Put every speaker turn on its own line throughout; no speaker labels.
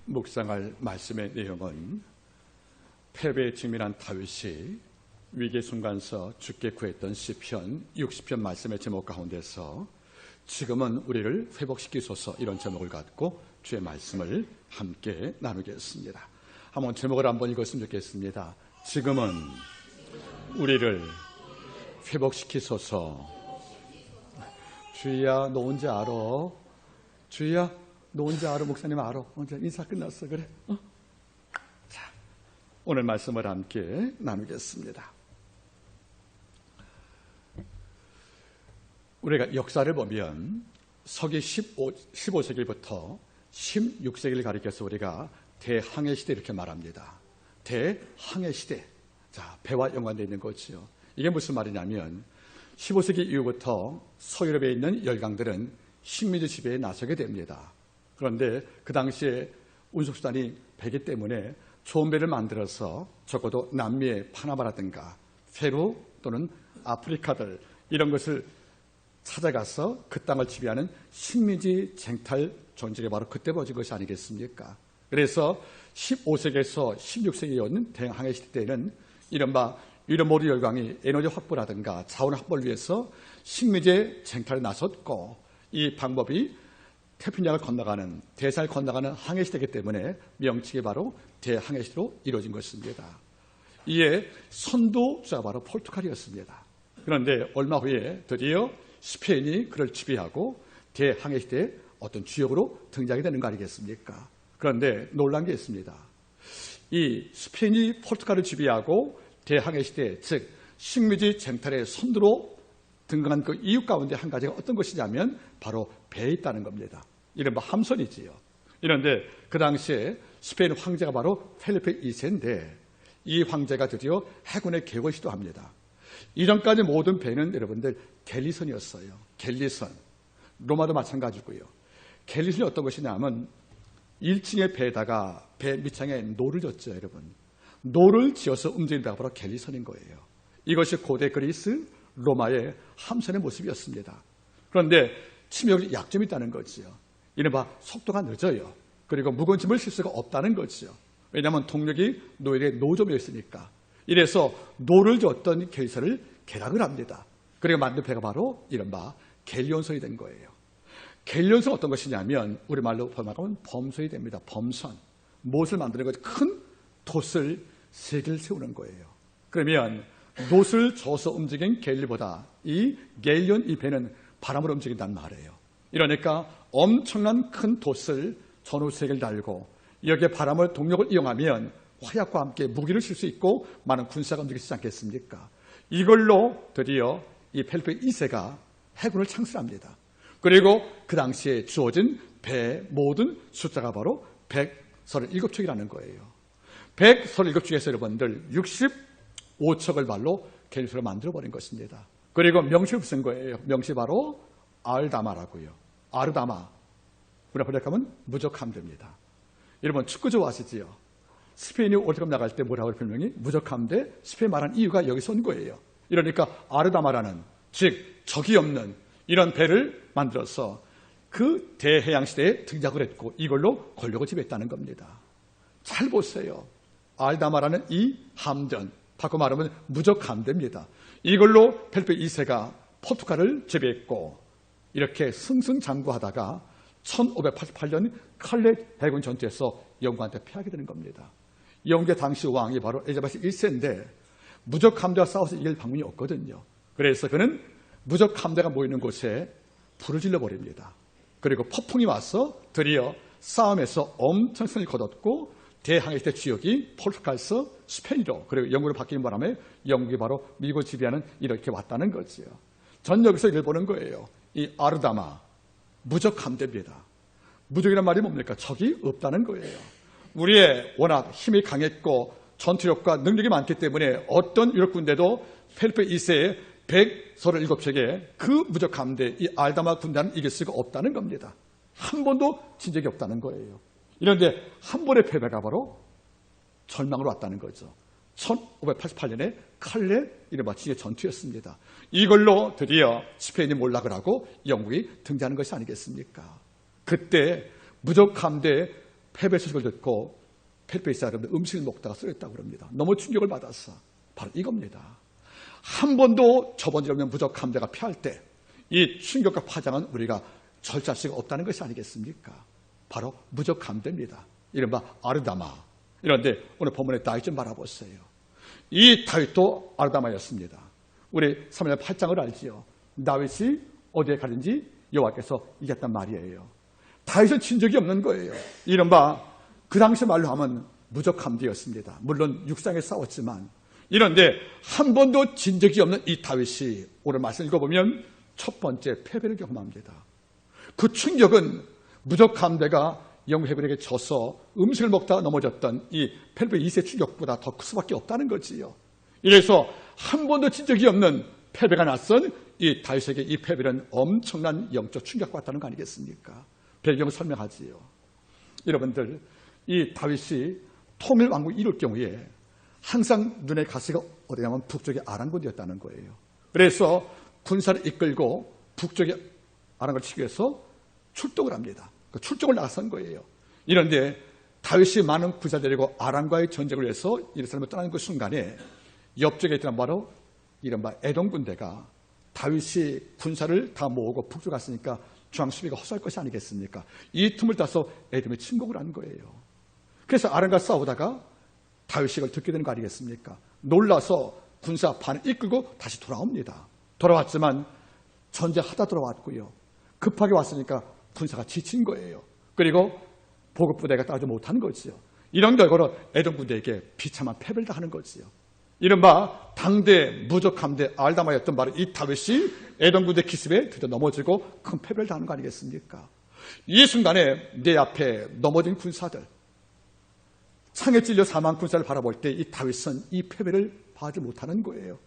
묵상할 말씀의 내용은 패배에 직면한 다윗이 위기 순간서 주께 구했던 시편 60편 말씀의 제목 가운데서 지금은 우리를 회복시키소서, 이런 제목을 갖고 주의 말씀을 함께 나누겠습니다. 한번 제목을 한번 읽었으면 좋겠습니다. 지금은 우리를 회복시키소서. 주희야, 너 언제 알아? 주희야, 너 언제 알아? 목사님 알아? 언제? 인사 끝났어. 그래? 자, 오늘 말씀을 함께 나누겠습니다. 우리가 역사를 보면 서기 15세기부터 16세기를 가리켜서 우리가 대항해 시대 이렇게 말합니다. 대항해 시대. 자, 배와 연관되어 있는 거지요. 이게 무슨 말이냐면 15세기 이후부터 서유럽에 있는 열강들은 식민지 지배에 나서게 됩니다. 그런데 그 당시에 운송수단이 배기 때문에 좋은 배를 만들어서 적어도 남미의 파나마라든가 페루 또는 아프리카들 이런 것을 찾아가서 그 땅을 지배하는 식민지 쟁탈 전쟁이 바로 그때 벌어진 것이 아니겠습니까? 그래서 15세기에서 16세기에 오는 대항해 시대 때는 이른바 유럽 열강이 에너지 확보라든가 자원 확보를 위해서 식민지 쟁탈에 나섰고, 이 방법이 태평양을 건너가는, 대사를 건너가는 항해 시대이기 때문에 명칭이 바로 대항해 시대로 이루어진 것입니다. 이에 선두주자가 바로 포르투갈이었습니다. 그런데 얼마 후에 드디어 스페인이 그를 지배하고 대항해 시대의 어떤 주역으로 등장이 되는 거 아니겠습니까? 그런데 놀란 게 있습니다. 이 스페인이 포르투갈을 지배하고 대항해 시대, 즉 식민지 쟁탈의 선두로 등극한 그 이유 가운데 한 가지가 어떤 것이냐면 바로 배에 있다는 겁니다. 이른바 함선이지요. 이런데 그 당시에 스페인 황제가 바로 펠리페 2세인데 이 황제가 드디어 해군의 개혁을 시도합니다. 이전까지 모든 배는 여러분들 갤리선이었어요. 갤리선. 로마도 마찬가지고요. 갤리선이 어떤 것이냐면 1층의 배에다가 배 밑창에 노를 졌죠, 여러분. 노를 지어서 움직이는 배가 바로 갤리선인 거예요. 이것이 고대 그리스, 로마의 함선의 모습이었습니다. 그런데 치명적 약점이 있다는 거지요. 이른바 속도가 늦어요. 그리고 무거운 짐을 실 수가 없다는 거지요. 왜냐하면 동력이 노엘의 노점에 있으니까. 이래서 노를 줬던 갤리선을 개량을 합니다. 그리고 만든 배가 바로 이른바 갤리온선이 된 거예요. 갤리온선은 어떤 것이냐면 우리말로 번역하면 범선이 됩니다. 범선. 못을 만드는 것, 큰 돛을 3개를 세우는 거예요. 그러면 돛을 저어서 움직인 갤리보다 이 갤리온, 이 배는 바람으로 움직인다는 말이에요. 이러니까 엄청난 큰 돛을 전후 3개를 달고 여기에 바람을 동력을 이용하면 화약과 함께 무기를 실 수 있고 많은 군사가 움직일 수 있지 않겠습니까? 이걸로 드디어 이 펠리페 2세가 해군을 창설합니다. 그리고 그 당시에 주어진 배 모든 숫자가 바로 137척이라는 거예요. 137척 중에서 여러분들 65척을 발로 갤리선을 만들어버린 것입니다. 그리고 명시를 붙인 거예요. 명시 바로 아르다마라고요. 아르다마. 우리가 번역하면 무적함대입니다. 여러분 축구 좋아하시지요? 스페인이 월드컵 나갈 때 뭐라고 별명이 무적함대? 스페인 말한 이유가 여기서 온 거예요. 이러니까 아르다마라는, 즉 적이 없는 이런 배를 만들어서 그 대해양 시대에 등장을 했고 이걸로 권력을 지배했다는 겁니다. 잘 보세요. 아르다마라는 이 함전, 바꿔 말하면 무적함대입니다. 이걸로 펠리페 2세가 포르투갈을 지배했고 이렇게 승승장구하다가 1588년 칼레 해군 전투에서 영국한테 패하게 되는 겁니다. 영국의 당시 왕이 바로 엘리자베스 1세인데 무적함대와 싸워서 이길 방법이 없거든요. 그래서 그는 무적함대가 모이는 곳에 불을 질러버립니다. 그리고 폭풍이 와서 드디어 싸움에서 엄청 승리를 거뒀고 대항해 시대 주역이 포르투갈에서 스페인으로 그리고 영국으로 바뀌는 바람에 영국이 바로 미국을 지배하는 이렇게 왔다는 거지요. 전 여기서 이를 보는 거예요. 이 아르다마, 무적함대입니다. 무적이란 말이 뭡니까? 적이 없다는 거예요. 우리의 워낙 힘이 강했고 전투력과 능력이 많기 때문에 어떤 유럽 군대도 펠리페 2세의 137척의 그 무적함대, 이 아르다마 군대는 이길 수가 없다는 겁니다. 한 번도 진 적이 없다는 거예요. 이런데 한 번의 패배가 바로 절망으로 왔다는 거죠. 1588년에 칼레 이른바 지의 전투였습니다. 이걸로 드디어 스페인이 몰락을 하고 영국이 등장하는 것이 아니겠습니까? 그때 무적함대 패배 소식을 듣고 필리핀 사람들 음식을 먹다가 쓰러졌다고 합니다. 너무 충격을 받았어. 바로 이겁니다. 한 번도 저번 일 없는 무적 함대가 패할 때 이 충격과 파장은 우리가 절제할 수가 없다는 것이 아니겠습니까? 바로 무적 함대입니다. 이른바 아르다마. 이런데 오늘 본문의 다윗 좀 바라보세요. 이 다윗도 아르다마였습니다. 우리 사무엘 8장을 알지요. 다윗이 어디에 가든지 여호와께서 이겼단 말이에요. 다윗은 진 적이 없는 거예요. 이른바 그 당시 말로 하면 무적 함대였습니다. 물론 육상에 싸웠지만 이런데 한 번도 진 적이 없는 이 다윗이 오늘 말씀 읽어보면 첫 번째 패배를 경험합니다. 그 충격은 무적 함대가 영해군에게 져서 음식을 먹다가 넘어졌던 이 필리핀 2세 충격보다 더 클 수밖에 없다는 거지요. 이래서 한 번도 진 적이 없는 패배가 났던 이 다윗에게 이 패배는 엄청난 영적 충격을 받았다는 거 아니겠습니까? 배경을 설명하지요. 여러분들, 이 다윗이 통일왕국 이룰 경우에 항상 눈의 가시가 어디냐면 북쪽의 아란군이었다는 거예요. 그래서 군사를 이끌고 북쪽의 아란군을 치기 위해서 출동을 합니다. 그 출동을 나선 거예요. 이런데 다윗이 많은 군사 데리고 아람과의 전쟁을 해서 예루살렘을 떠나는 그 순간에 옆쪽에 있던 바로 이른바 에돔 군대가 다윗이 군사를 다 모으고 북쪽 갔으니까 중앙 수비가 허술할 것이 아니겠습니까? 이 틈을 따서 에돔에 침공을 한 거예요. 그래서 아람과 싸우다가 다윗이 이걸 듣게 되는 거 아니겠습니까? 놀라서 군사 반을 이끌고 다시 돌아옵니다. 돌아왔지만 전쟁하다 돌아왔고요. 급하게 왔으니까 군사가 지친 거예요. 그리고 보급부대가 따라오지 못한 거지요. 이런 결과로 에돔 군대에게 비참한 패배를 당하는 거지요. 이른바 당대 무적함대 알다마였던 바로 이 다윗이 에돔 군대 기습에 드디어 넘어지고 큰 패배를 당하는 거 아니겠습니까? 이 순간에 내 앞에 넘어진 군사들, 창에 찔려 사망 군사를 바라볼 때 이 다윗은 이 패배를 봐지 못하는 거예요.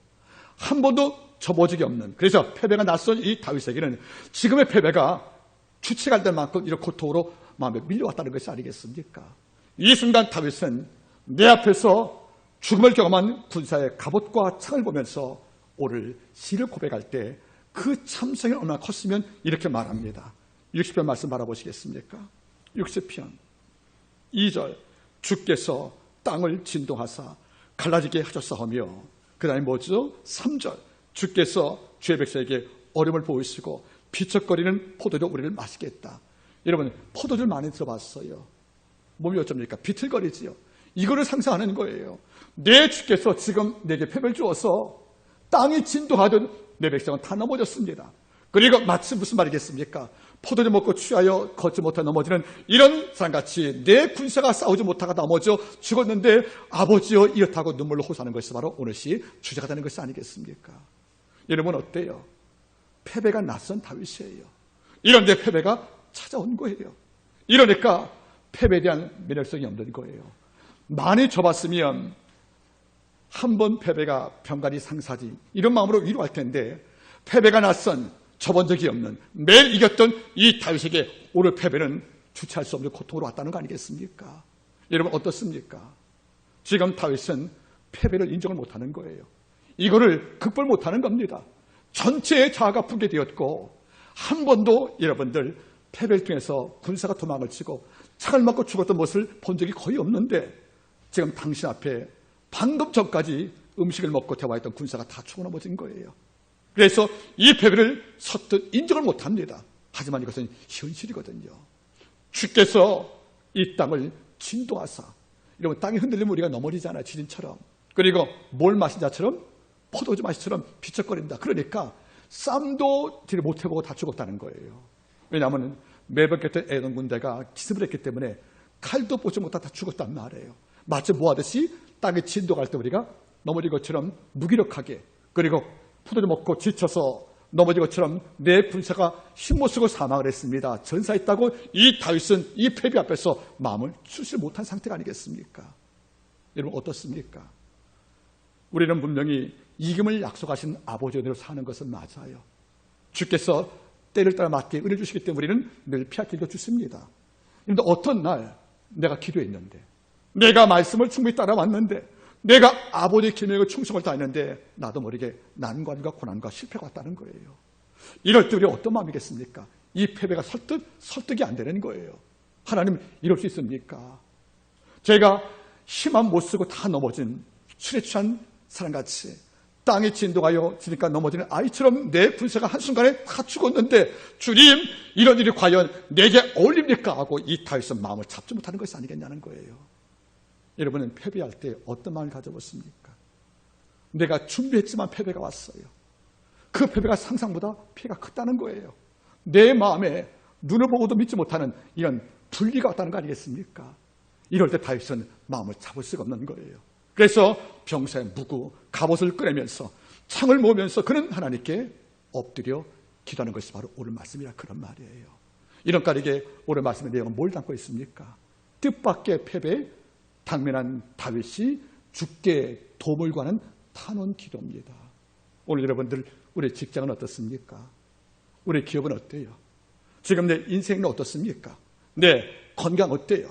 한 번도 접어지기 없는, 그래서 패배가 낯선 이 다윗에게는 지금의 패배가 추측할 때만큼 이런 고통으로 마음에 밀려왔다는 것이 아니겠습니까? 이 순간 다윗은 내 앞에서 죽음을 경험한 군사의 갑옷과 창을 보면서 오늘 시를 고백할 때 그 참성이 얼마나 컸으면 이렇게 말합니다. 60편 말씀 바라보시겠습니까? 60편 2절 주께서 땅을 진동하사 갈라지게 하셨사오며, 그 다음에 뭐죠? 3절 주께서 주의 백성에게 어려움을 보이시고 비척거리는 포도주 우리를 마시겠다. 여러분, 포도주를 많이 들어봤어요. 몸이 어쩝니까? 비틀거리지요. 이거를 상상하는 거예요. 내 주께서 지금 내게 패배를 주어서 땅이 진동하던 내 백성은 다 넘어졌습니다. 그리고 마치 무슨 말이겠습니까? 포도주 먹고 취하여 걷지 못해 넘어지는 이런 사람같이 내 군사가 싸우지 못하고 넘어져 죽었는데 아버지여 이렇다고 눈물로 호소하는 것이 바로 오늘 시 주제가 되는 것이 아니겠습니까? 여러분 어때요? 패배가 낯선 다윗이에요. 이런데 패배가 찾아온 거예요. 이러니까 패배에 대한 매력성이 없는 거예요. 많이 접었으면 한 번 패배가 병가리 상사지 이런 마음으로 위로할 텐데, 패배가 낯선 접은 적이 없는 매일 이겼던 이 다윗에게 오늘 패배는 주체할 수 없는 고통으로 왔다는 거 아니겠습니까? 여러분 어떻습니까? 지금 다윗은 패배를 인정을 못하는 거예요. 이거를 극복 못하는 겁니다. 전체의 자아가 붕괴되었고 한 번도 여러분들 패배를 통해서 군사가 도망을 치고 창을 맞고 죽었던 모습을 본 적이 거의 없는데, 지금 당신 앞에 방금 전까지 음식을 먹고 대화했던 군사가 다 죽어 넘어진 거예요. 그래서 이 패배를 서툰 인정을 못합니다. 하지만 이것은 현실이거든요. 주께서 이 땅을 진동하사, 이러면 땅이 흔들리면 우리가 넘어지잖아요. 지진처럼. 그리고 뭘 마신 자처럼 포도주 마시처럼 비척거립니다. 그러니까 쌈도 딜을 못해보고 다 죽었다는 거예요. 왜냐하면 매번 깼던 에돔 군대가 기습을 했기 때문에 칼도 뽑지 못하다 죽었단 말이에요. 마치 뭐하듯이 땅에 진동할 때 우리가 넘어진 것처럼 무기력하게, 그리고 포도주 먹고 지쳐서 넘어진 것처럼 내 군사가 힘못 쓰고 사망을 했습니다. 전사했다고 이 다윗은 이 패배 앞에서 마음을 추스르지 못한 상태가 아니겠습니까? 여러분 어떻습니까? 우리는 분명히 이김을 약속하신 아버지의 은혜로 사는 것은 맞아요. 주께서 때를 따라 맞게 은혜 주시기 때문에 우리는 늘 피할 길도 주십니다. 그런데 어떤 날 내가 기도했는데, 내가 말씀을 충분히 따라왔는데, 내가 아버지의 계명에 충성을 다했는데 나도 모르게 난관과 고난과 실패가 왔다는 거예요. 이럴 때 우리 어떤 마음이겠습니까? 이 패배가 설득이 안 되는 거예요. 하나님 이럴 수 있습니까? 제가 힘 안 못 쓰고 다 넘어진 술에 취한 사람같이 땅에 진동하여 지니까 넘어지는 아이처럼 내 군사가 한순간에 다 죽었는데 주님 이런 일이 과연 내게 어울립니까? 하고 이 다윗은 마음을 잡지 못하는 것이 아니겠냐는 거예요. 여러분은 패배할 때 어떤 마음을 가져보십니까? 내가 준비했지만 패배가 왔어요. 그 패배가 상상보다 피해가 컸다는 거예요. 내 마음에 눈을 보고도 믿지 못하는 이런 분리가 왔다는 거 아니겠습니까? 이럴 때 다윗은 마음을 잡을 수가 없는 거예요. 그래서 병사의 무구, 갑옷을 꺼내면서 창을 모으면서 그는 하나님께 엎드려 기도하는 것이 바로 오늘 말씀이라 그런 말이에요. 이런 까닭에 오늘 말씀의 내용은 뭘 담고 있습니까? 뜻밖의 패배에 당면한 다윗이 주께 도움을 구하는 탄원 기도입니다. 오늘 여러분들 우리 직장은 어떻습니까? 우리 기업은 어때요? 지금 내 인생은 어떻습니까? 내 건강 어때요?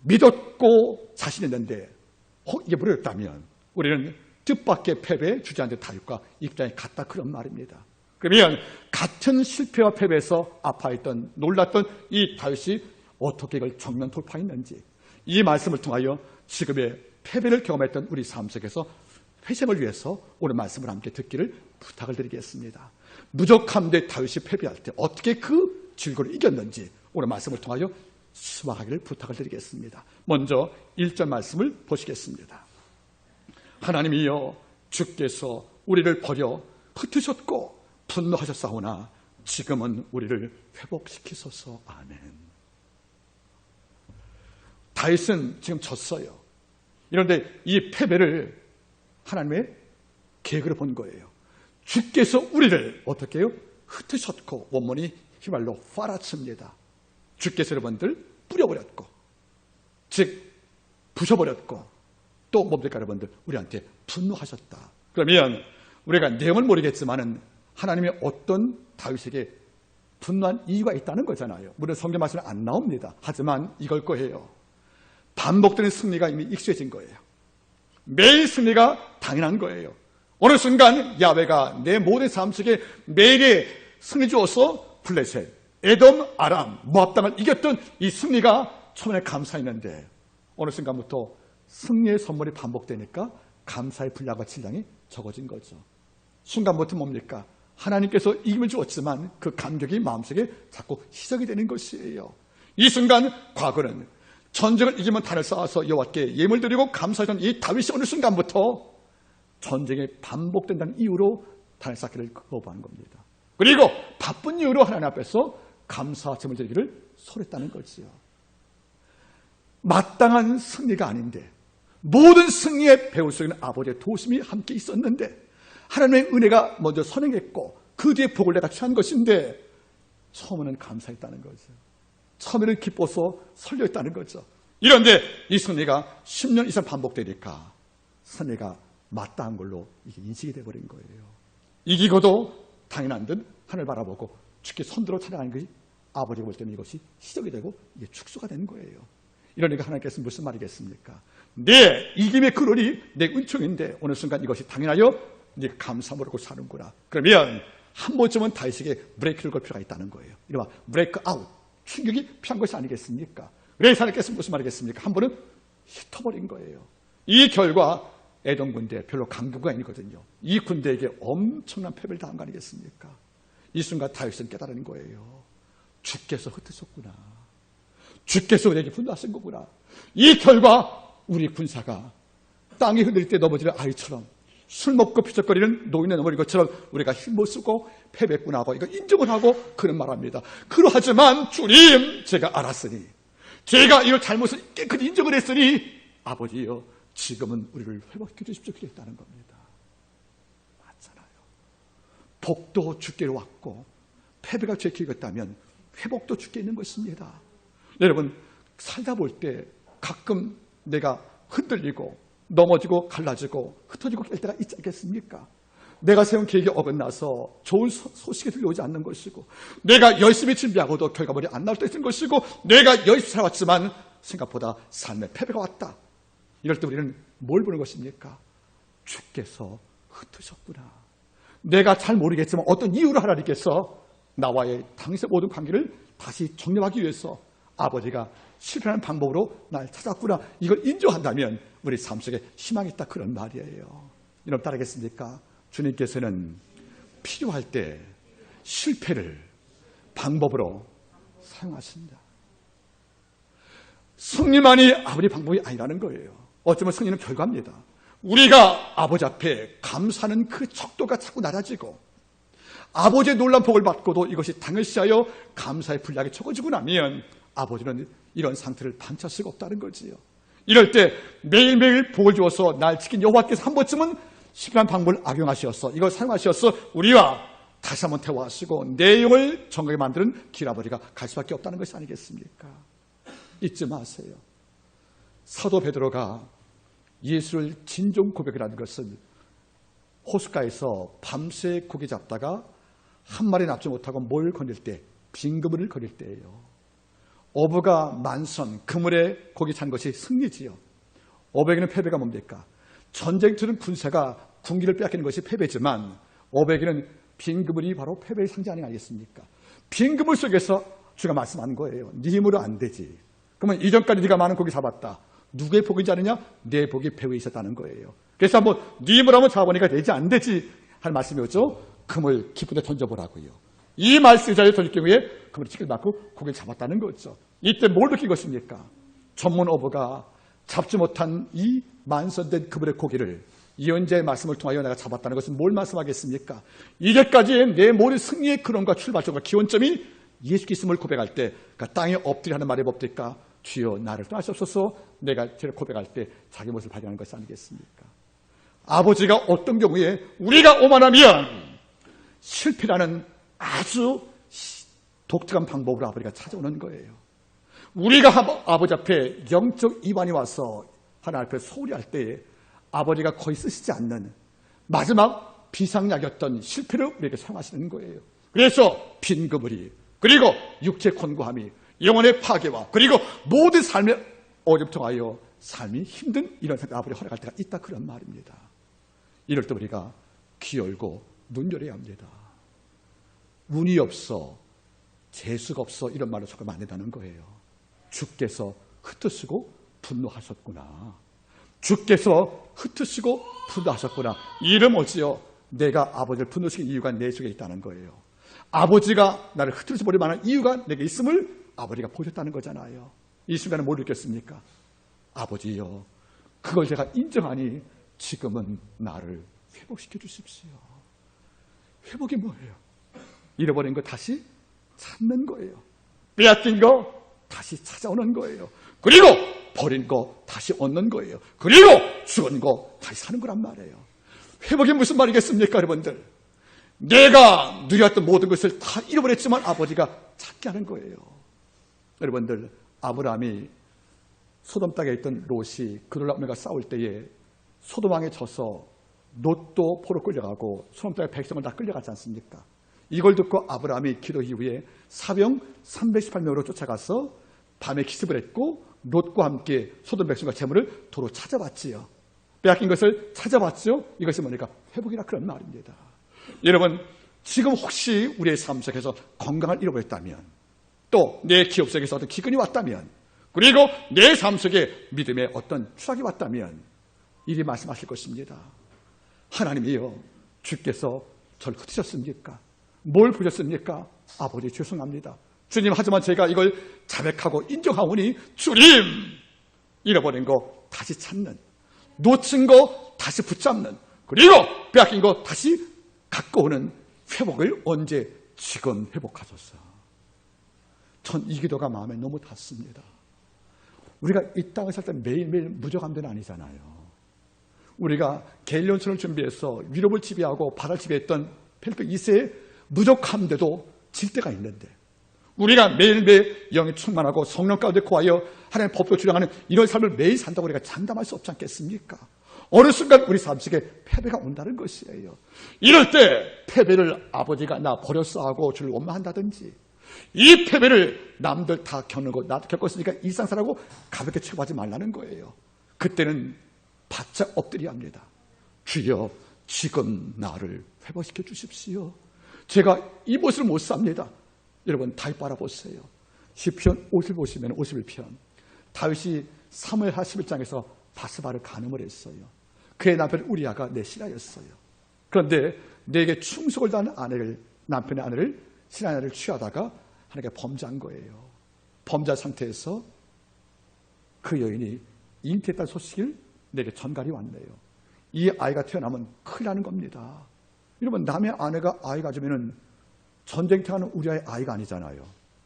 믿었고 자신있는데 이게 무너졌다면 우리는 뜻밖의 패배에 주저앉은 다윗과 입장이 같다 그런 말입니다. 그러면 같은 실패와 패배에서 아파했던 놀랐던 이 다윗이 어떻게 이걸 정면 돌파했는지 이 말씀을 통하여 지금의 패배를 경험했던 우리 삶 속에서 회생을 위해서 오늘 말씀을 함께 듣기를 부탁을 드리겠습니다. 무적함대 다윗이 패배할 때 어떻게 그 질고를 이겼는지 오늘 말씀을 통하여 수확하기를 부탁을 드리겠습니다. 먼저 1절 말씀을 보시겠습니다. 하나님이여 주께서 우리를 버려 흩으셨고 분노하셨사오나 지금은 우리를 회복시키소서. 아멘. 다윗은 지금 졌어요. 그런데 이 패배를 하나님의 계획으로 본 거예요. 주께서 우리를 어떻게 해요? 흩으셨고 원문이 히말로 파라칩니다. 주께서 여러분들 뿌려버렸고 즉 부셔버렸고 또 뭡니까 여러분들? 우리한테 분노하셨다. 그러면 우리가 내용을 모르겠지만은 하나님이 어떤 다윗에게 분노한 이유가 있다는 거잖아요. 물론 성경 말씀은 안 나옵니다. 하지만 이걸 거예요. 반복되는 승리가 이미 익숙해진 거예요. 매일 승리가 당연한 거예요. 어느 순간 야훼가 내 모든 삶 속에 매일의 승리 주어서 블레셋, 에돔, 아람, 모압 땅을 이겼던 이 승리가 처음에 감사했는데 어느 순간부터 승리의 선물이 반복되니까 감사의 분량과 질량이 적어진 거죠. 순간부터 뭡니까? 하나님께서 이김을 주었지만 그 감격이 마음속에 자꾸 희석이 되는 것이에요. 이 순간 과거는 전쟁을 이기면 단을 쌓아서 여호와께 예물 드리고 감사하던 이 다윗이 어느 순간부터 전쟁이 반복된다는 이유로 단을 쌓기를 거부하는 겁니다. 그리고 바쁜 이유로 하나님 앞에서 감사 제물 드리기를 소홀했다는 거지요. 마땅한 승리가 아닌데 모든 승리의 배후 속에는 아버지의 도우심이 함께 있었는데 하나님의 은혜가 먼저 선행했고 그 뒤에 복을 내가 취한 것인데 처음에는 감사했다는 거죠. 처음에는 기뻐서 설레했다는 거죠. 이런데 이 승리가 10년 이상 반복되니까 승리가 마땅한 걸로 이게 인식이 되어버린 거예요. 이기고도 당연한 듯 하늘 바라보고 주께 손들어 찬양하는 것이 아버지가 볼 때는 이것이 시작이 되고 이게 축소가 되는 거예요. 이러니까 하나님께서 무슨 말이겠습니까? 내 이김의 근원이 내 은총인데 어느 순간 이것이 당연하여 네가 감사 모르고 사는구나. 그러면 한 번쯤은 다윗에게 브레이크를 걸 필요가 있다는 거예요. 이른바 브레이크 아웃, 충격이 필요한 것이 아니겠습니까? 그래서 하나님께서 무슨 말이겠습니까? 한 번은 흩어버린 거예요. 이 결과 에돔 군대 별로 강국이 아니거든요. 이 군대에게 엄청난 패배를 당한 거 아니겠습니까? 이 순간 다윗은 깨달은 거예요. 주께서 흩으셨구나. 주께서 우리에게 분노하신 거구나. 이 결과 우리 군사가 땅이 흔들릴 때 넘어지는 아이처럼 술 먹고 피적거리는 노인의 넘어진 것처럼 우리가 힘못 쓰고 패배했구나 하고 이거 인정을 하고 그는 말합니다. 그러하지만 주님 제가 알았으니 제가 이런 잘못을 깨끗이 인정을 했으니 아버지여 지금은 우리를 회복시켜 주십시오. 그랬다는 겁니다. 맞잖아요. 복도 주께로 왔고 패배가 주께 있다면 회복도 주께 있는 것입니다. 여러분 살다 볼 때 가끔 내가 흔들리고 넘어지고 갈라지고 흩어지고 깰 때가 있지 않겠습니까? 내가 세운 계획이 어긋나서 좋은 소식이 들려오지 않는 것이고 내가 열심히 준비하고도 결과물이 안 나올 때 있는 것이고 내가 열심히 살아왔지만 생각보다 삶에 패배가 왔다. 이럴 때 우리는 뭘 보는 것입니까? 주께서 흩으셨구나. 내가 잘 모르겠지만 어떤 이유로 하나님께서 나와의 당시의 모든 관계를 다시 정립하기 위해서 아버지가 실패하는 방법으로 날 찾았구나, 이걸 인정한다면 우리 삶 속에 희망이 있다, 그런 말이에요. 여러분 따르겠습니까? 주님께서는 필요할 때 실패를 방법으로 사용하십니다. 승리만이 아버지 방법이 아니라는 거예요. 어쩌면 승리는 결과입니다. 우리가 아버지 앞에 감사하는 그 척도가 자꾸 낮아지고 아버지의 놀라운 복을 받고도 이것이 당연시하여 감사의 분량이 적어지고 나면 아버지는 이런 상태를 반차할 수가 없다는 거지요. 이럴 때 매일매일 복을 주어서 날 지킨 여호와께서 한 번쯤은 실패한 방법을 악용하시었어, 이걸 사용하시었어 우리와 다시 한번 대화하시고 내 영을 정하게 만드는 길 아버지가 갈 수밖에 없다는 것이 아니겠습니까? 잊지 마세요. 사도 베드로가 예수를 진정 고백이라는 것은 호숫가에서 밤새 고기 잡다가 한 마리 납치 못하고 뭘 건질 때, 빈 그물을 건질 때예요. 어부가 만선, 그물에 고기 찬 것이 승리지요. 어부에게는 패배가 뭡니까? 전쟁터는 군사가 군기를 빼앗기는 것이 패배지만 어부에게는 빈 그물이 바로 패배의 상징 아니겠습니까? 빈 그물 속에서 주가 말씀하는 거예요. 네 힘으로 안 되지. 그러면 이전까지 네가 많은 고기 잡았다. 누구의 복인지 아느냐? 내 복이 배후에 있었다는 거예요. 그래서 한번 네 힘으로 한번 잡아보니까 되지 안 되지 하는 말씀이었죠. 금을 깊은 데 던져보라고요. 이 말씀을 던질 경우에 금을 치길 맞고 고기를 잡았다는 거죠. 이때 뭘 느낀 것입니까? 전문 어부가 잡지 못한 이 만선된 그물의 고기를 예언자의 말씀을 통하여 내가 잡았다는 것은 뭘 말씀하겠습니까? 이제까지의 내 모든 승리의 근원과 출발점과 기원점이 예수 그리스도를 고백할 때, 그러니까 땅에 엎드려 하는 말이 뭡니까? 주여 나를 떠나시옵소서. 내가 저를 고백할 때 자기 모습을 발견하는 것이 아니겠습니까? 아버지가 어떤 경우에 우리가 오만하면 실패라는 아주 독특한 방법으로 아버지가 찾아오는 거예요. 우리가 아버지 앞에 영적 이반이 와서 하나님 앞에 소홀히 할 때에 아버지가 거의 쓰시지 않는 마지막 비상약이었던 실패를 우리에게 사용하시는 거예요. 그래서 빈 그물이, 그리고 육체 곤고함이, 영혼의 파괴와 그리고 모든 삶의 어렵 통하여 삶이 힘든 이런 상태 아버지 허락할 때가 있다, 그런 말입니다. 이럴 때 우리가 귀 열고 눈 열어야 합니다. 운이 없어, 재수가 없어, 이런 말을 속으면 안 된다는 거예요. 주께서 흩으시고 분노하셨구나. 주께서 흩으시고 분노하셨구나. 이름 어찌요? 내가 아버지를 분노시킨 이유가 내 속에 있다는 거예요. 아버지가 나를 흩으시 버릴 만한 이유가 내게 있음을 아버지가 보셨다는 거잖아요. 이 순간에 뭘 느꼈습니까? 아버지요, 그걸 제가 인정하니 지금은 나를 회복시켜 주십시오. 회복이 뭐예요? 잃어버린 거 다시 찾는 거예요. 빼앗긴 거 다시 찾아오는 거예요. 그리고 버린 거 다시 얻는 거예요. 그리고 죽은 거 다시 사는 거란 말이에요. 회복이 무슨 말이겠습니까, 여러분들? 내가 누렸던 모든 것을 다 잃어버렸지만 아버지가 찾게 하는 거예요. 여러분들, 아브라함이 소돔 땅에 있던 롯이 그들과 싸울 때에 소돔왕에 져서 롯도 포로 끌려가고 소돔 땅의 백성을 다 끌려가지 않습니까? 이걸 듣고 아브라함이 기도 이후에 사병 318명으로 쫓아가서 밤에 기습을 했고 롯과 함께 소돔 백성과 재물을 도로 찾아왔지요. 빼앗긴 것을 찾아왔죠. 이것이 뭐니까 회복이라 그런 말입니다. 여러분, 지금 혹시 우리의 삶 속에서 건강을 잃어버렸다면, 또 내 기업 속에서 어떤 기근이 왔다면, 그리고 내 삶 속에 믿음의 어떤 추락이 왔다면 이리 말씀하실 것입니다. 하나님이여, 주께서 저를 흩으셨습니까? 뭘 보셨습니까? 아버지 죄송합니다. 주님, 하지만 제가 이걸 자백하고 인정하오니 주님, 잃어버린 거 다시 찾는, 놓친 거 다시 붙잡는, 그리고 빼앗긴 거 다시 갖고 오는 회복을 언제? 지금 회복하소서. 전 이 기도가 마음에 너무 닿습니다. 우리가 이 땅을 살 때 매일매일 무적함대는 아니잖아요. 우리가 갤리온천을 준비해서 유럽을 지배하고 바다를 지배했던 펠트 2세의 무적함대도 질 때가 있는데, 우리가 매일매일 영이 충만하고 성령 가운데 거하여 하나님의 법도 주장하는 이런 삶을 매일 산다고 우리가 장담할 수 없지 않겠습니까? 어느 순간 우리 삶 속에 패배가 온다는 것이에요. 이럴 때 패배를 아버지가 나 버렸어 하고 주를 원망한다든지, 이 패배를 남들 다 겪는 나도 겪었으니까 일상사라고 가볍게 취급하지 말라는 거예요. 그때는 바짝 엎드려야 합니다. 주여, 지금 나를 회복시켜 주십시오. 제가 이 모습을 못 삽니다. 여러분, 달 빨아보세요. 시편 50 보시면 51편 다윗이 사무엘하 11장에서 바스바를 간음을 했어요. 그의 남편 우리아가 내 신하였어요. 그런데 내게 충속을 다하는 남편의 아내를 신하의 아내를 취하다가 하나님께 범죄한 거예요. 범죄 상태에서 그 여인이 잉태했다는 소식을 내게 전갈이 왔네요. 이 아이가 태어나면 큰일 나는 겁니다. 여러분, 남의 아내가 아이 가지면은 전쟁터하는 우리아의 아이가 아니잖아요.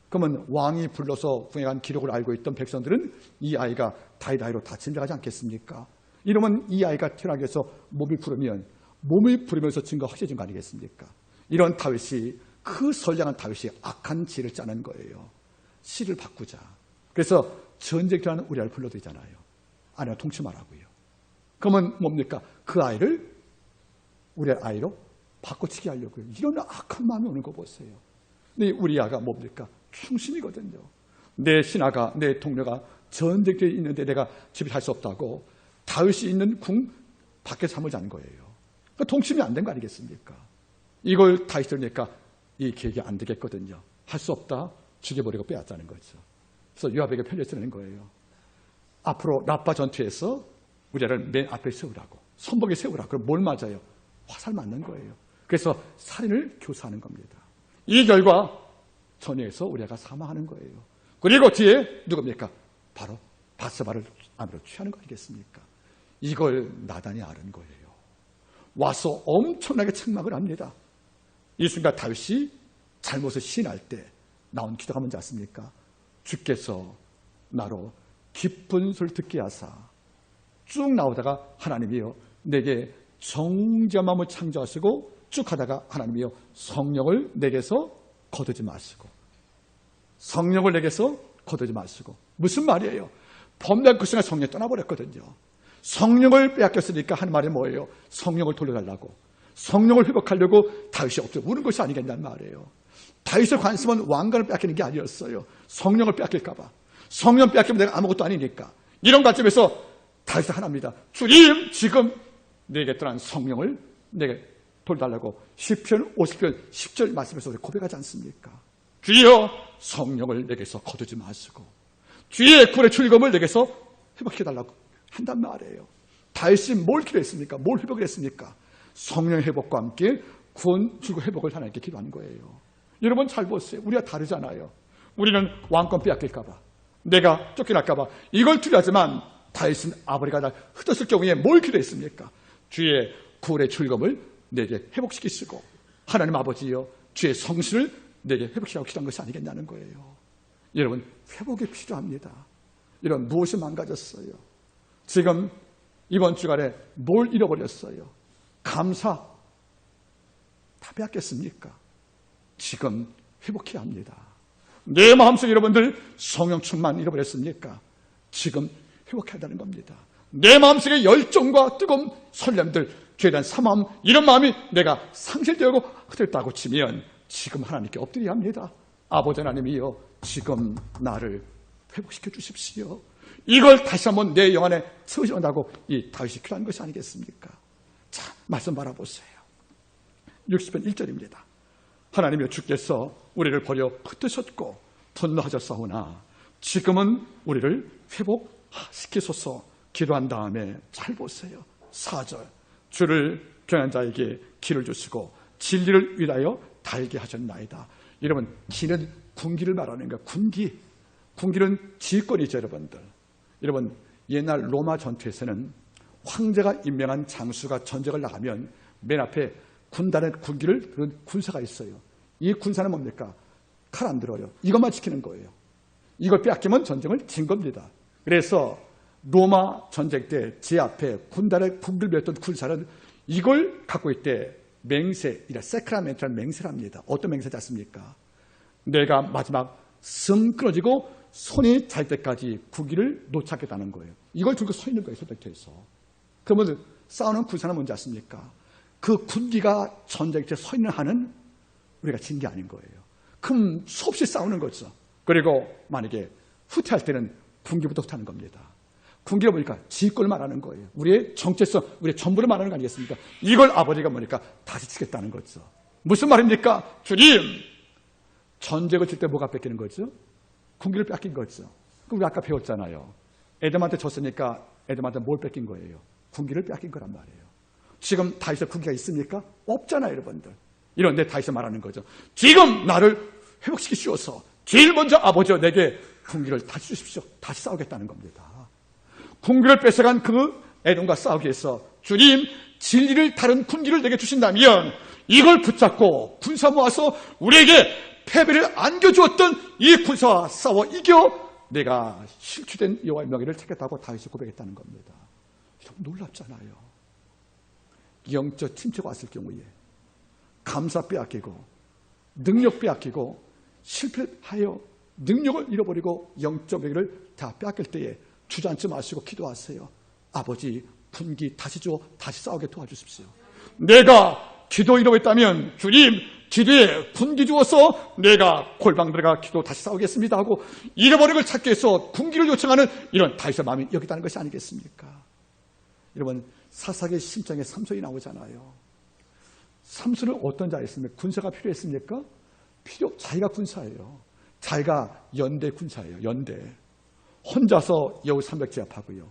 그러면 왕이 불러서 구행한 기록을 알고 있던 백성들은 이 아이가 다이다이로 다 진작하지 않겠습니까? 이러면 이 아이가 태어나기 위해서 몸을 부르면서 증거 확실해진 거 아니겠습니까? 이런 다윗이, 그 선량한 다윗이 악한 지를 짜는 거예요. 시를 바꾸자. 그래서 전쟁터하는 우리아를 불러드리잖아요. 아내와 동침하라고요. 그러면 뭡니까? 그 아이를 우리의 아이로 바꿔치기 하려고요. 이런 악한 마음이 오는 거 보세요. 근데 우리아가 뭡니까? 충신이거든요. 내 신하가, 내 동료가 전쟁터에 있는데 내가 집에 갈 수 없다고 다윗이 있는 궁 밖에서 잠을 잔 거예요. 그러니까 동침이 안 된 거 아니겠습니까? 이걸 다윗이 들으니까 이 계획이 안 되겠거든요. 할 수 없다. 죽여버리고 빼앗자는 거죠. 그래서 요압에게 편지를 쓰는 거예요. 앞으로 라빠 전투에서 우리를 맨 앞에 세우라고, 선봉에 세우라고. 그럼 뭘 맞아요? 화살 맞는 거예요. 그래서 살인을 교사하는 겁니다. 이 결과 전에서 우리가 사망하는 거예요. 그리고 뒤에 누굽니까? 바로 바스바를 아내로 취하는 거 아니겠습니까? 이걸 나단이 아는 거예요. 와서 엄청나게 책망을 합니다. 이 순간 다윗이 잘못을 시인할 때 나온 기도가 뭔지 아십니까? 주께서 나로 깊은 소리를 듣게 하사, 쭉 나오다가 하나님이여 내게 정죄한 마음을 창조하시고, 쭉 하다가 하나님이여 성령을 내게서 거두지 마시고, 성령을 내게서 거두지 마시고. 무슨 말이에요? 범죄한 그 순간 성령이 떠나버렸거든요. 성령을 빼앗겼으니까 하는 말이 뭐예요? 성령을 돌려달라고, 성령을 회복하려고 다윗이 엎드려 우는 것이 아니겠냐는 말이에요. 다윗의 관심은 왕관을 빼앗기는 게 아니었어요. 성령을 빼앗길까 봐. 성령 빼앗기면 내가 아무것도 아니니까. 이런 관점에서 다윗은 하나입니다. 주님, 지금 내게 떠난 성령을 내게 돌려달라고 시편 50편 10절 말씀에서 우리 고백하지 않습니까? 주여, 성령을 내게서 거두지 마시고 주의 굴의 출검을 내게서 회복해달라고 한단 말이에요. 다윗이 뭘 기도했습니까? 뭘 회복을 했습니까? 성령 회복과 함께 구원 주고 회복을 하나님께 기도하는 거예요. 여러분 잘 보세요. 우리가 다르잖아요. 우리는 왕권 빼앗길까 봐, 내가 쫓겨날까 봐 이걸 두려워하지만 다윗은 아버지가 날 흩었을 경우에 뭘 기도했습니까? 주의 굴의 출검을 내게 회복시키시고, 하나님 아버지여 주의 성실을 내게 회복시키라고 기도한 것이 아니겠냐는 거예요. 여러분, 회복이 필요합니다. 이런 무엇이 망가졌어요? 지금 이번 주간에 뭘 잃어버렸어요? 감사 다 빼앗겼습니까? 지금 회복해야 합니다. 내 마음속에 여러분들 성령 충만 잃어버렸습니까? 지금 회복해야 한다는 겁니다. 내 마음속에 열정과 뜨거운 설렘들, 죄에 대한 사마음, 이런 마음이 내가 상실되고 흩어졌다고 치면 지금 하나님께 엎드려야 합니다. 아버지 하나님이여, 지금 나를 회복시켜 주십시오. 이걸 다시 한번 내 영 안에 채우신다고 이 다윗이 필요한 것이 아니겠습니까? 자, 말씀 바라보세요. 60편 1절입니다. 하나님이여, 주께서 우리를 버려 흩으셨고 분노하셨사오나 지금은 우리를 회복시키소서. 기도한 다음에 잘 보세요. 4절, 주를 경외한 자에게 길을 주시고 진리를 위하여 달게 하셨나이다. 여러분, 기는 군기를 말하는 거예요. 군기는 지휘권이죠, 여러분들. 여러분, 옛날 로마 전투에서는 황제가 임명한 장수가 전쟁을 나가면 맨 앞에 군단의 군기를 들은 군사가 있어요. 이 군사는 뭡니까? 칼 안 들어요. 이것만 지키는 거예요. 이걸 빼앗기면 전쟁을 진 겁니다. 그래서 로마 전쟁 때 제 앞에 군단의 군기를 메웠던 군사는 이걸 갖고 있대 맹세, 세크라멘트라는 맹세를 합니다. 어떤 맹세지 않습니까? 내가 마지막 승 끊어지고 손이 잘 때까지 군기를 놓지 않겠다는 거예요. 이걸 들고 서 있는 거예요, 전쟁터에서. 그러면 싸우는 군사는 뭔지 아십니까? 그 군기가 전쟁터에 서 있는 한은 우리가 진 게 아닌 거예요. 그럼 수없이 싸우는 거죠. 그리고 만약에 후퇴할 때는 군기부터 후퇴하는 겁니다. 군기를 보니까 지휘권을 말하는 거예요. 우리의 정체성, 우리의 전부를 말하는 거 아니겠습니까? 이걸 아버지가 보니까 다시 치겠다는 거죠. 무슨 말입니까? 주님, 전쟁을 칠 때 뭐가 뺏기는 거죠? 군기를 뺏긴 거죠. 그럼 우리 아까 배웠잖아요. 에돔한테 졌으니까 에돔한테 뭘 뺏긴 거예요? 군기를 뺏긴 거란 말이에요. 지금 다윗의 군기가 있습니까? 없잖아요, 여러분들. 이런데 다윗이 말하는 거죠. 지금 나를 회복시키시오서 제일 먼저 아버지여 내게 군기를 다시 주십시오. 다시 싸우겠다는 겁니다. 군기를 뺏어간 그 에돔과 싸우기 위해서 주님 진리를 다른 군기를 내게 주신다면 이걸 붙잡고 군사 모아서 우리에게 패배를 안겨주었던 이 군사와 싸워 이겨 내가 실추된 여호와의 명예를 찾겠다고 다윗이 고백했다는 겁니다. 참 놀랍잖아요. 영적 침체가 왔을 경우에 감사 빼앗기고 능력 빼앗기고 실패하여 능력을 잃어버리고 영적 명예를 다 빼앗길 때에 주저앉지 마시고 기도하세요. 아버지 군기 다시 줘 다시 싸우게 도와주십시오. 내가 기도 잃어버렸다면 주님 기도에 군기 주어서 내가 골방 들어가 기도 다시 싸우겠습니다 하고 잃어버린 걸 찾기 위해서 군기를 요청하는 이런 다윗의 마음이 여기 있다는 것이 아니겠습니까? 여러분 사사기의 심장에 삼손이 나오잖아요. 삼손은 어떤 자였습니까? 군사가 필요했습니까? 자기가 군사예요. 자기가 연대 군사예요. 연대. 혼자서 여우 300 제압하고요.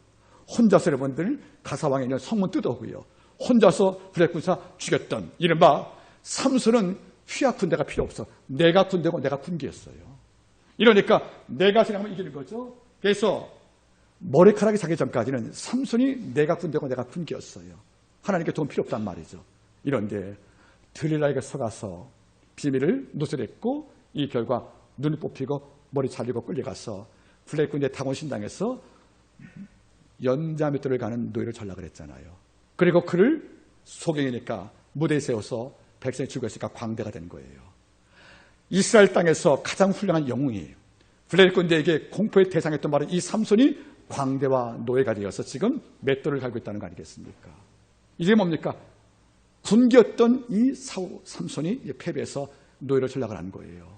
혼자서 여러분들 가사왕에 있는 성문 뜯어오고요. 혼자서 블랙 군사 죽였던 이른바 삼손은 휘악 군대가 필요 없어. 내가 군대고 내가 군기였어요. 이러니까 내가 생각하면 이기는 거죠. 그래서 머리카락이 자기 전까지는 삼손이 내가 군대고 내가 군기였어요. 하나님께 도움 필요 없단 말이죠. 이런데 들릴라에게 속아서 비밀을 누설했고 이 결과 눈이 뽑히고 머리 잘리고 끌려가서 블랙 군대 당원신당에서 연자맷돌을 가는 노예를 전락을 했잖아요. 그리고 그를 소경이니까 무대에 세워서 백성이 죽었으니까 광대가 된 거예요. 이스라엘 땅에서 가장 훌륭한 영웅이 블레셋 군대에게 공포의 대상이었던 바로 이 삼손이 광대와 노예가 되어서 지금 맷돌을 갈고 있다는 거 아니겠습니까? 이게 뭡니까? 군기였던 이 삼손이 패배해서 노예로 전락을 한 거예요.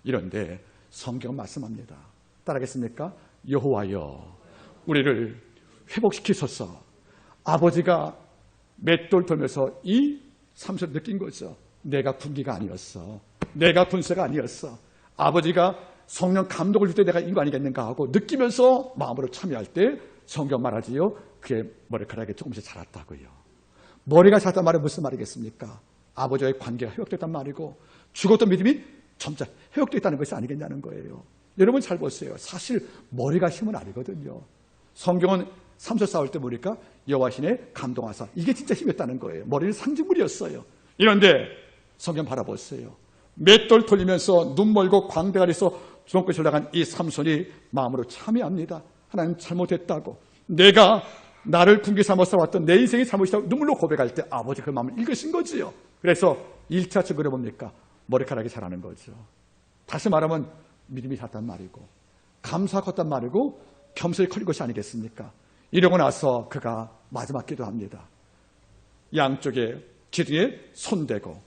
이런데 성경은 말씀합니다. 따라하겠습니까? 여호와여 우리를 회복시키소서. 아버지가 맷돌 돌면서 이 삼손을 느낀 거죠. 내가 군기가 아니었어. 내가 군사가 아니었어. 아버지가 성령 감독을 줄 때 내가 인거 아니겠는가 하고 느끼면서 마음으로 참여할 때 성경 말하지요. 그의 머리카락이 조금씩 자랐다고요. 머리가 자랐단 말은 무슨 말이겠습니까? 아버지와의 관계가 회복됐단 말이고 죽었던 믿음이 점차 회복됐다는 것이 아니겠냐는 거예요. 여러분 잘 보세요. 사실 머리가 힘은 아니거든요. 성경은 삼손 싸울 때 보니까 여호와신의 감동하사 이게 진짜 힘이었다는 거예요. 머리는 상징물이었어요. 이런데 성경 바라보세요. 맷돌 돌리면서 눈 멀고 광대가 돼서 주먹끝이 올라간 이 삼손이 마음으로 참여합니다. 하나님 잘못했다고 내가 나를 군기 삼아서 왔던 내 인생이 잘못이라고 눈물로 고백할 때 아버지 그 마음을 읽으신 거지요. 그래서 1차적으로 뭡니까? 머리카락이 자라는 거죠. 다시 말하면 믿음이 잤단 말이고 감사가 컸단 말이고 겸손히 커진 것이 아니겠습니까? 이러고 나서 그가 마지막 기도합니다. 양쪽에 기둥에 손대고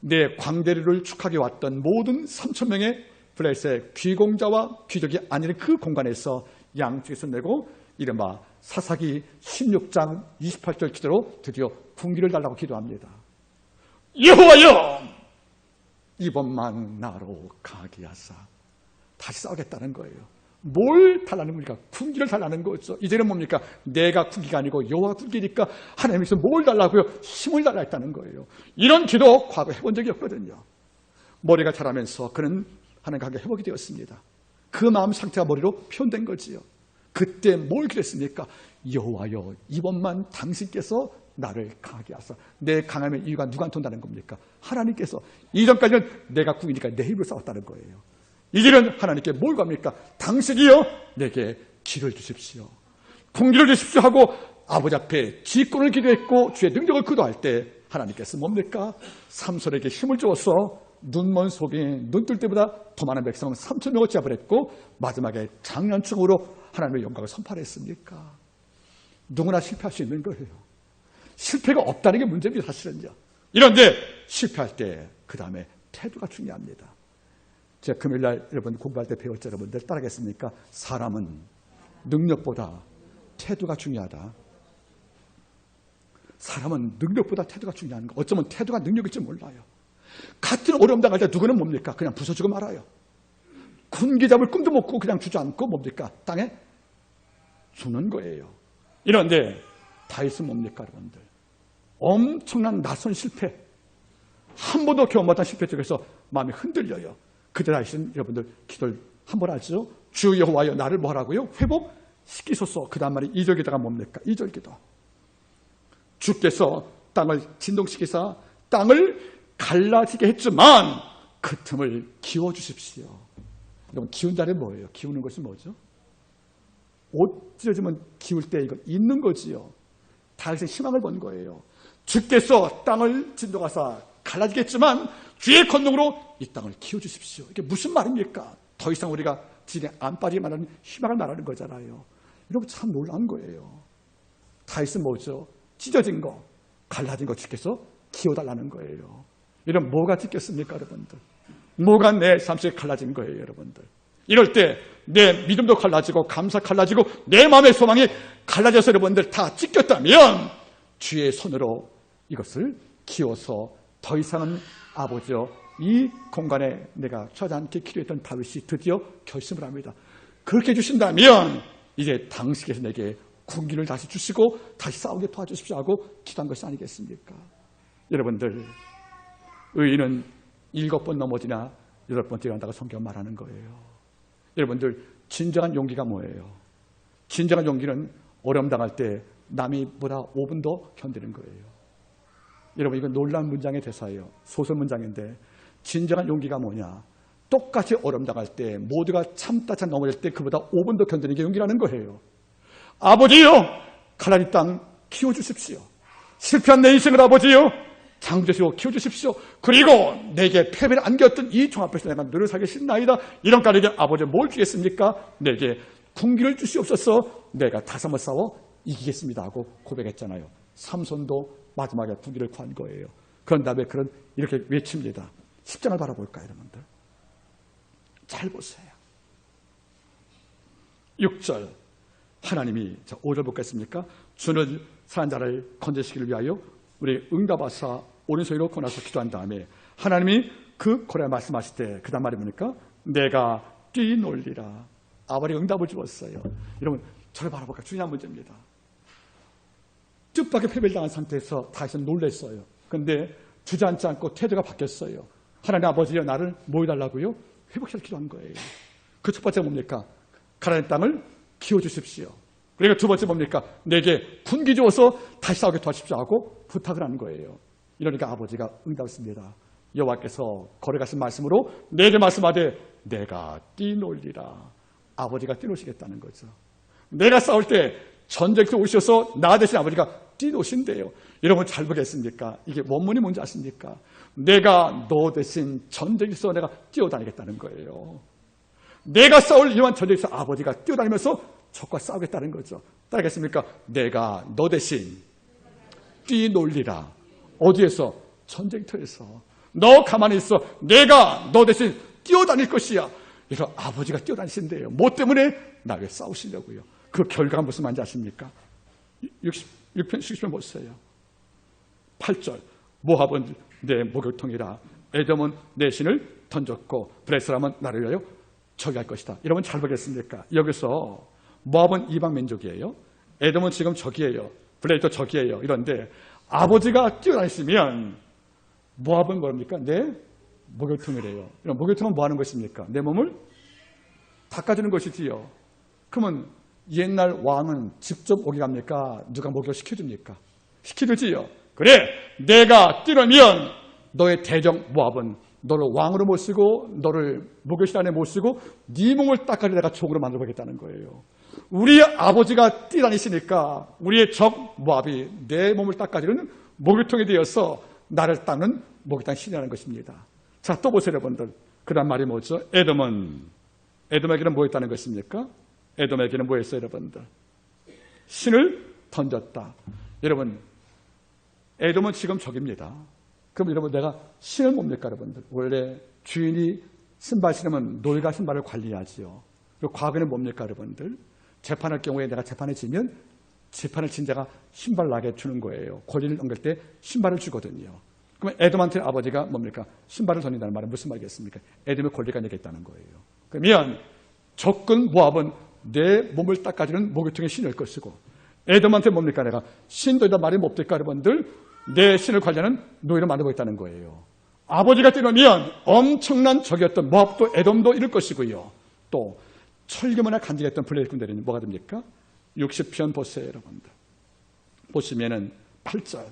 내 광대를 축하게 왔던 모든 3,000명의 블레셋의 귀공자와 귀족이 아닌 그 공간에서 양쪽에 손대고 이른바 사사기 16장 28절 기도로 드디어 군기를 달라고 기도합니다. 여호와여 이번만 나로 가게 하사. 다시 싸우겠다는 거예요. 뭘 달라는 겁니까? 군기를 달라는 거죠. 이제는 뭡니까? 내가 군기가 아니고 여호와 군기니까 하나님께서 뭘 달라고요? 힘을 달라 했다는 거예요. 이런 기도 과거 해본 적이 없거든요. 머리가 자라면서 그는 하나님과 함께 회복이 되었습니다. 그 마음 상태가 머리로 표현된 거지요. 그때 뭘 기도했습니까? 여호와여 이번만 당신께서 나를 강하게 하사. 내 강함의 이유가 누구한테 온다는 겁니까? 하나님께서. 이전까지는 내가 군기니까 내 힘으로 싸웠다는 거예요. 이제는 하나님께 뭘 갑니까? 당신이여 내게 기를 주십시오. 군기를 주십시오 하고 아버지 앞에 기권을 기도했고 주의 능력을 기도할 때 하나님께서 뭡니까? 삼손에게 힘을 주어서 눈먼 속에 눈 뜰 때보다 더 많은 백성 3,000명을 제압을 했고 마지막에 장년충으로 하나님의 영광을 선포했습니까? 누구나 실패할 수 있는 거예요. 실패가 없다는 게 문제입니다. 사실은요. 이런데 실패할 때 그 다음에 태도가 중요합니다. 제가 금요일날 여러분 공부할 때 배웠죠. 여러분들 따라하겠습니까? 사람은 능력보다 태도가 중요하다. 사람은 능력보다 태도가 중요한 거. 어쩌면 태도가 능력일지 몰라요. 같은 어려움 당할 때 누구는 뭡니까? 그냥 부서지고 말아요. 군기 잡을 꿈도 못 꾸고 그냥 주저앉고 뭡니까? 땅에 죽는 거예요. 이런데 다윗은 뭡니까 여러분들? 엄청난 낯선 실패, 한 번도 경험 못한 실패 속에서 마음이 흔들려요. 그때 다윗은 여러분들 기도를 한 번 하죠. 주 여호와여 나를 뭐 하라고요? 회복시키소서. 그 다음 말이 2절 기도가 뭡니까? 2절 기도. 주께서 땅을 진동시키사 땅을 갈라지게 했지만 그 틈을 키워주십시오. 여러분 키운다는 뭐예요? 키우는 것이 뭐죠? 옷 찢어지면 키울 때 이거 있는 거지요. 다윗은 희망을 본 거예요. 주께서 땅을 진동하사 갈라지겠지만 주의 권능으로 이 땅을 키워주십시오. 이게 무슨 말입니까? 더 이상 우리가 진에 안 빠지게 말하는 희망을 말하는 거잖아요. 여러분 참 놀라운 거예요. 다윗은 뭐죠? 찢어진 거, 갈라진 거 주께서 키워달라는 거예요. 이런 뭐가 찢겼습니까 여러분들? 뭐가 내 삶 속에 갈라진 거예요 여러분들? 이럴 때 내 믿음도 갈라지고 감사 갈라지고 내 마음의 소망이 갈라져서 여러분들 다 찢겼다면 주의 손으로 이것을 키워서 더 이상은 아버지여 이 공간에 내가 처하지 않게 기도했던 다윗이 드디어 결심을 합니다. 그렇게 해주신다면 이제 당신께서 내게 군기를 다시 주시고 다시 싸우게 도와주십시오 하고 기도한 것이 아니겠습니까? 여러분들 의인은 7번 넘어지나 8번째 일어난다고 성경 말하는 거예요. 여러분들 진정한 용기가 뭐예요? 진정한 용기는 어려움 당할 때 남이 보다 5분 더 견디는 거예요. 여러분 이건 놀라운 문장의 대사예요. 소설 문장인데 진정한 용기가 뭐냐? 똑같이 어려움 당할 때 모두가 참다 넘어질 때 그보다 5분 더 견디는 게 용기라는 거예요. 아버지요 갈라진 땅 키워주십시오. 실패한 내 인생을 아버지요 장주시고 키워주십시오. 그리고 내게 패배를 안겼던 이 종 앞에서 내가 너를 살겠습니다. 이런 까닭에 아버지 뭘 주겠습니까? 내게 군기를 주시옵소서. 내가 다시 한번 싸워 이기겠습니다 하고 고백했잖아요. 삼손도 마지막에 군기를 구한 거예요. 그런 다음에 이렇게 외칩니다. 10장을 바라볼까요 여러분들? 잘 보세요. 6절 하나님이 5절 보겠습니까? 주는 사는 자를 건져시키기를 위하여 우리 응답하사 오른손으로 권하서 기도한 다음에 하나님이 그 고레에 말씀하실 때 그 다음 말이 뭡니까? 내가 뛰놀리라. 아버지가 응답을 주었어요. 여러분 저를 바라볼까요? 중요한 문제입니다. 뜻밖의 패배를 당한 상태에서 다윗은 놀랐어요. 그런데 주저앉지 않고 태도가 바뀌었어요. 하나님 아버지여 나를 뭐 해달라고요? 회복시켜 기도한 거예요. 그 첫 번째 뭡니까? 가나안 땅을 키워주십시오. 그리고 두 번째 뭡니까? 내게 군기 주어서 다시 싸우게 도와주십시오 하고 부탁을 하는 거예요. 이러니까 아버지가 응답했습니다. 여호와께서 거래가신 말씀으로 내게 말씀하되 내가 뛰놀리라. 아버지가 뛰노시겠다는 거죠. 내가 싸울 때 전쟁에서 오셔서 나 대신 아버지가 뛰노신대요. 여러분 잘 보겠습니까? 이게 원문이 뭔지 아십니까? 내가 너 대신 전쟁에서 내가 뛰어다니겠다는 거예요. 내가 싸울 이러한 전쟁에서 아버지가 뛰어다니면서 적과 싸우겠다는 거죠. 따르겠습니까? 내가 너 대신 뛰놀리라. 어디에서? 전쟁터에서. 너 가만히 있어. 내가 너 대신 뛰어다닐 것이야. 이런 아버지가 뛰어다니신대요. 뭐 때문에? 나에게 싸우시려고요. 그 결과가 무슨 말인지 아십니까? 6편 60편 보세요. 8절 모압은 내 목욕통이라 에돔은 내 신을 던졌고 블레셋람은 나를 위하여 저기할 것이다. 여러분 잘 보겠습니까? 여기서 모압은 이방 민족이에요. 에돔은 지금 적이에요. 블레셋도 적이에요. 이런데 아버지가 뛰어다니시면 모압은 뭡니까? 내 목욕통이래요. 이런 목욕통은 뭐 하는 것입니까? 내 몸을 닦아주는 것이지요. 그러면 옛날 왕은 직접 오게 갑니까? 누가 목욕 시켜줍니까? 시켜주지요. 그래 내가 뛰려면 너의 대적 모압은 너를 왕으로 못 쓰고 너를 목욕실 안에 못 쓰고 네 몸을 닦아내 내가 종으로 만들어보겠다는 거예요. 우리 아버지가 뛰다니시니까 우리의 적 모압이 내 몸을 닦아주는 목욕통이 되어서 나를 닦는 목욕탕 신이라는 것입니다. 자, 또 보세요 여러분들. 그 다음 말이 뭐죠? 에돔에게는 뭐 했다는 것입니까? 에돔에게는 뭐 했어요 여러분들? 신을 던졌다. 여러분 에돔은 지금 적입니다. 그럼 여러분 내가 신을 뭡니까 여러분들? 원래 주인이 신발 신으면 노예가 신발을 관리하지요. 그리고 과거에는 뭡니까 여러분들? 재판할 경우에 내가 재판에 지면 재판을 진 자가 신발 나게 주는 거예요. 권리를 넘길 때 신발을 주거든요. 그러면 에돔한테 아버지가 뭡니까? 신발을 던진다는 말은 무슨 말이겠습니까? 에돔의 권리가 내게 있다는 거예요. 그러면 적군 모압은 내 몸을 닦아주는 모기통의 신일 것이고, 에돔한테 뭡니까? 내가 신도이다 말이 뭡니까? 여러분들, 내 신을 관리하는 노예를 만들어보겠다는 거예요. 아버지가 뛰어오면 엄청난 적이었던 모압도 에돔도 이럴 것이고요. 또 철기만에 간직했던 블레셋 군대는 뭐가 됩니까? 60편 보세요, 여러분들. 보시면은 8절,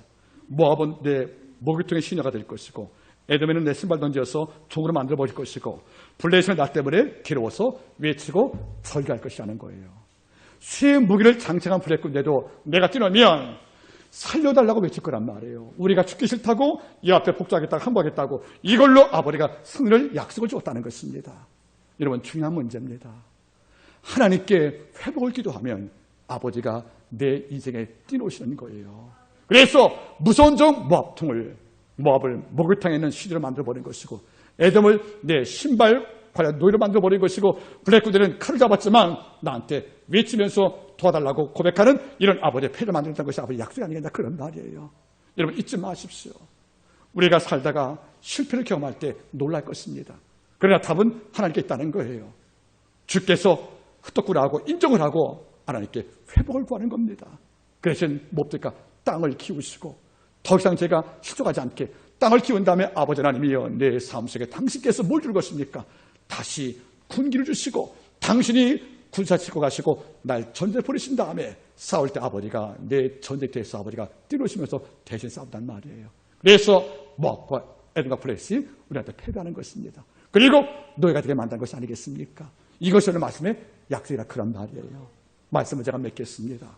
모압은 내 모기통의 시녀가 될 것이고, 에돔에는 내 신발 던져서 종으로 만들어 버릴 것이고, 블레셋은 나 때문에 괴로워서 외치고 절개할 것이라는 거예요. 수의 무기를 장착한 블레셋 군대도 내가 뛰어오면 살려달라고 외칠 거란 말이에요. 우리가 죽기 싫다고 이 앞에 복수하겠다고 항복하겠다고 이걸로 아버지가 승리를 약속을 주었다는 것입니다. 여러분, 중요한 문제입니다. 하나님께 회복을 기도하면 아버지가 내 인생에 뛰노시는 거예요. 그래서 무서운 종 모압을 목욕탕에 있는 시리로 만들어버린 것이고, 에돔을 내 신발 관련 노예로 만들어버린 것이고, 블레셋 군대는 칼을 잡았지만 나한테 외치면서 도와달라고 고백하는 이런 아버지의 패를 만들었다는 것이 아버지의 약속이 아니겠냐, 그런 말이에요. 여러분, 잊지 마십시오. 우리가 살다가 실패를 경험할 때 놀랄 것입니다. 그러나 답은 하나님께 있다는 거예요. 주께서 흑덕구를 하고 인정을 하고 하나님께 회복을 구하는 겁니다. 그래서 뭡니까? 땅을 키우시고 더 이상 제가 실족하지 않게 땅을 키운 다음에 아버지 하나님이여, 내 삶 속에 당신께서 뭘 줄 것입니까? 다시 군기를 주시고 당신이 군사 싣고 가시고 날 전쟁에 보내신 다음에 싸울 때 아버지가 내 전쟁터에서 아버지가 뛰노시면서 대신 싸운단 말이에요. 그래서 모압과 에돔과 블레셋이 우리한테 패배하는 것입니다. 그리고 노예가 되게 만든 것이 아니겠습니까? 이것이 오늘 말씀의 약속이라 그런 말이에요. 말씀을 제가 맺겠습니다.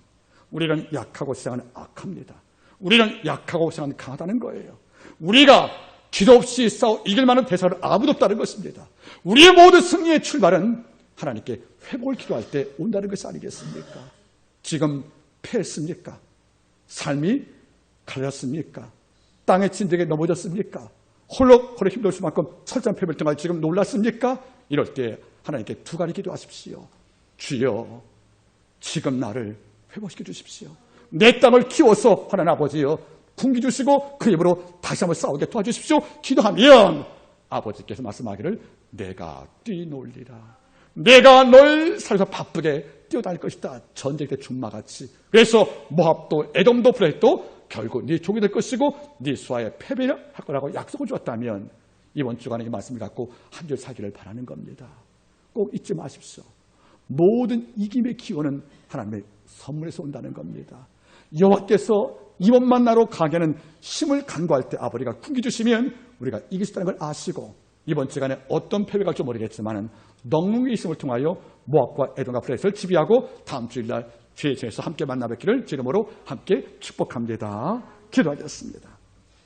우리는 약하고 세상은 악합니다. 우리는 약하고 세상은 강하다는 거예요. 우리가 기도 없이 싸워 이길 만한 대사를 아무도 없다는 것입니다. 우리의 모든 승리의 출발은 하나님께 회복을 기도할 때 온다는 것이 아니겠습니까? 지금 패했습니까? 삶이 갈렸습니까? 땅의 진득에 넘어졌습니까? 홀로 힘들 수만큼 철저한 패배를 통해 지금 놀랐습니까? 이럴 때 하나님께 두 가지 기도하십시오. 주여, 지금 나를 회복시켜 주십시오. 내 땅을 키워서 하나님 아버지여 군기 주시고 그 힘으로 다시 한번 싸우게 도와주십시오. 기도하면 아버지께서 말씀하기를 내가 뛰놀리라. 내가 널 살려서 바쁘게 뛰어다닐 것이다. 전쟁 때 준마같이. 그래서 모압도 에돔도 블레셋도 결국 네 종이 될 것이고 네 수하에 패배를 할 거라고 약속을 주었다면 이번 주간에 이 말씀을 갖고 한 줄 사기를 바라는 겁니다. 꼭 잊지 마십시오. 모든 이김의 기원은 하나님의 선물에서 온다는 겁니다. 여호와께서 이번 만나로 가게는 힘을 간구할 때 아버지가 군기 주시면 우리가 이길 수 있다는 걸 아시고 이번 주간에 어떤 패배가 갈지 모르겠지만 넉넉히 있음을 통하여 모압과 에돔과 블레셋을 지배하고 다음 주일날 주의 제에서 함께 만나 뵙기를 지금으로 함께 축복합니다. 기도하겠습니다.